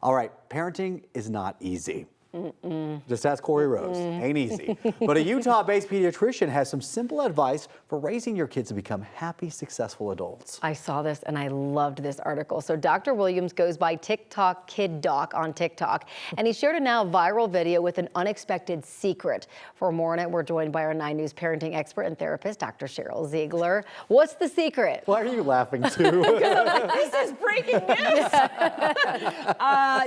All right, parenting is not easy. Just ask Corey Rose. Ain't easy. But a Utah-based pediatrician has some simple advice for raising your kids to become happy, successful adults. I saw this and I loved this article. So Dr. Williams goes by TikTok Kid Doc on TikTok, and he shared a now viral video with an unexpected secret. For more on it, we're joined by our 9 News parenting expert and therapist, Dr. Sheryl Ziegler. What's the secret? Why are you laughing too? This is breaking news.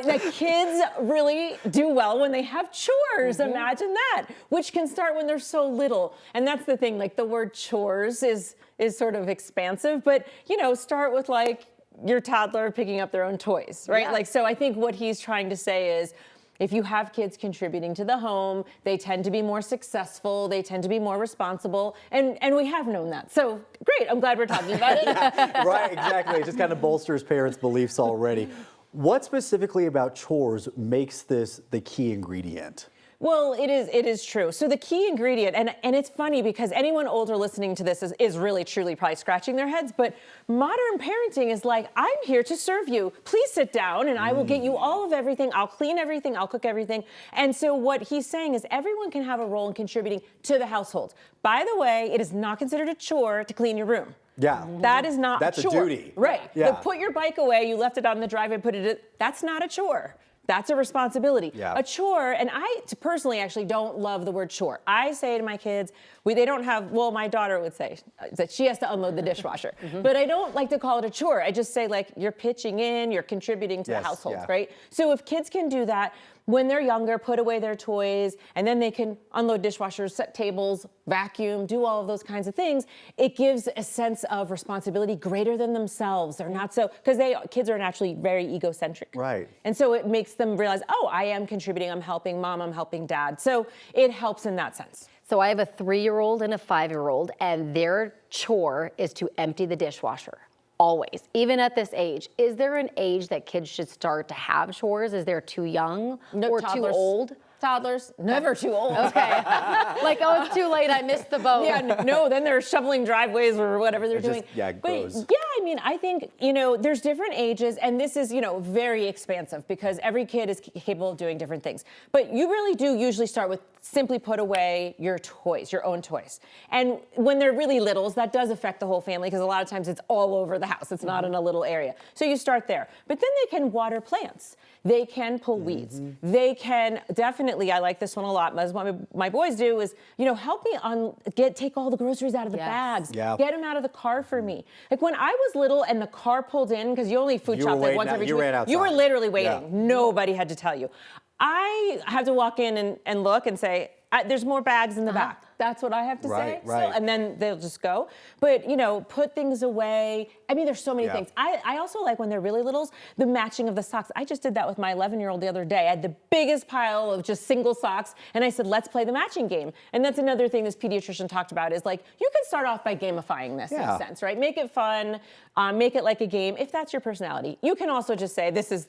The kids really do well when they have chores. Imagine that, which can start when they're so little. And that's the thing, like the word chores is sort of expansive, but start with like your toddler picking up their own toys, right? Yeah. Like, so I think what he's trying to say is, if you have kids contributing to the home, they tend to be more successful, they tend to be more responsible, and we have known that. So great, I'm glad we're talking about it. Yeah, right, exactly. It just kind of bolsters parents' beliefs already. What specifically about chores makes this the key ingredient? Well, it is true. So the key ingredient, and it's funny because anyone older listening to this is really truly probably scratching their heads, but modern parenting is like, I'm here to serve you. Please sit down and I will get you all of everything. I'll clean everything. I'll cook everything. And so what he's saying is everyone can have a role in contributing to the household. By the way, it is not considered a chore to clean your room. Yeah. That is not That's a chore. a duty. Right. Yeah. But put your bike away, you left it on the driveway, put it, that's not a chore. That's a responsibility. Yeah. A chore, and I personally actually don't love the word chore. I say to my kids, they don't have, well, my daughter would say that she has to unload the dishwasher. But I don't like to call it a chore. I just say like, you're pitching in, you're contributing to the household, right? So if kids can do that, when they're younger, put away their toys, and then they can unload dishwashers, set tables, vacuum, do all of those kinds of things, it gives a sense of responsibility greater than themselves. They're not so, because kids are naturally very egocentric. Right. And so it makes them realize, oh, I am contributing, I'm helping mom, I'm helping dad. So it helps in that sense. So I have a 3-year-old and a 5-year-old, and their chore is to empty the dishwasher. Always, even at this age. Is there an age that kids should start to have chores? Is there too young or too old? Toddlers, never too old. Okay. Like, oh, it's too late, I missed the boat. Yeah, no, then they're shoveling driveways or whatever they're doing. It but grows. yeah, I mean, I think, there's different ages, and this is, very expansive because every kid is capable of doing different things. But you really do usually start with simply put away your toys, your own toys. And when they're really littles, that does affect the whole family because a lot of times it's all over the house. It's not in a little area. So you start there. But then they can water plants. They can pull weeds. They can definitely, I like this one a lot. That's what my boys do is, help me take all the groceries out of the bags. Yeah. Get them out of the car for me. Like when I was little and the car pulled in, because you only food shop like once every 2 weeks. You were literally waiting. Yeah. Nobody had to tell you. I have to walk in and look and say, there's more bags in the back. That's what I have to say. Right. And then they'll just go. But, put things away. I mean, there's so many things. I also like when they're really littles, the matching of the socks. I just did that with my 11-year-old the other day. I had the biggest pile of just single socks. And I said, let's play the matching game. And that's another thing this pediatrician talked about is like, you can start off by gamifying this in a sense, right? Make it fun. Make it like a game. If that's your personality. You can also just say, this is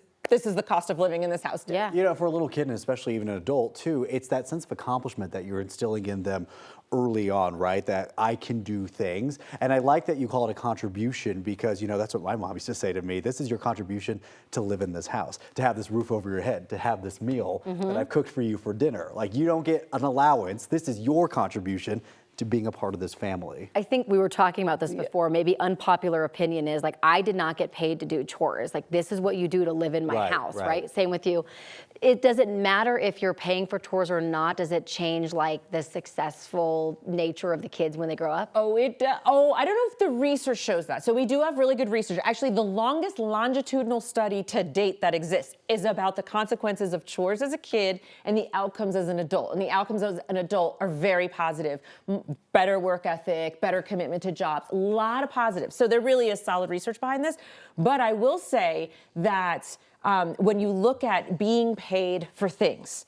the cost of living in this house. Yeah. For a little kid and especially even an adult too, it's that sense of accomplishment that you're instilling in them early on, right? That I can do things. And I like that you call it a contribution because, that's what my mom used to say to me. This is your contribution to live in this house, to have this roof over your head, to have this meal that I've cooked for you for dinner. Like you don't get an allowance. This is your contribution to being a part of this family. I think we were talking about this before. Maybe unpopular opinion is like, I did not get paid to do chores. Like this is what you do to live in my house, right? Same with you. It doesn't matter if you're paying for chores or not. Does it change like the successful nature of the kids when they grow up? I don't know if the research shows that. So we do have really good research. Actually, the longest longitudinal study to date that exists is about the consequences of chores as a kid and the outcomes as an adult. And the outcomes as an adult are very positive. Better work ethic, better commitment to jobs, a lot of positives. So there really is solid research behind this. But I will say that when you look at being paid for things,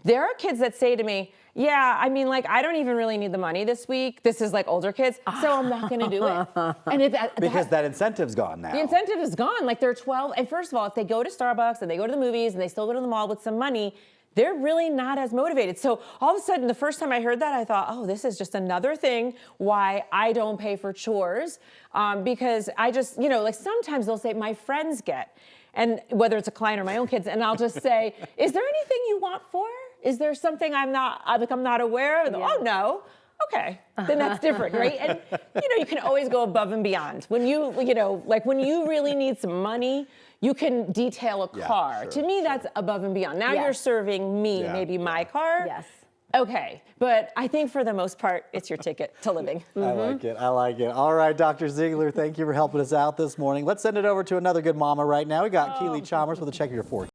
there are kids that say to me, yeah, I mean, like, I don't even really need the money this week. This is like older kids, so I'm not gonna do it. And because that incentive's gone now. The incentive is gone. Like they're 12, and first of all, if they go to Starbucks and they go to the movies and they still go to the mall with some money, they're really not as motivated. So all of a sudden, the first time I heard that, I thought, oh, this is just another thing why I don't pay for chores. Because I just, like sometimes they'll say, my friends get. and whether it's a client or my own kids, and I'll just say, is there anything you want for? Is there something I'm not aware of? Oh, no. Okay, then that's different, right? And you can always go above and beyond. When when you really need some money, you can detail a car. To me, that's above and beyond. Now you're serving me, maybe my car. Yes. Okay, but I think for the most part, it's your ticket to living. I like it. I like it. All right, Dr. Ziegler, thank you for helping us out this morning. Let's send it over to another good mama right now. We got Keely Chalmers with a check of your forecast.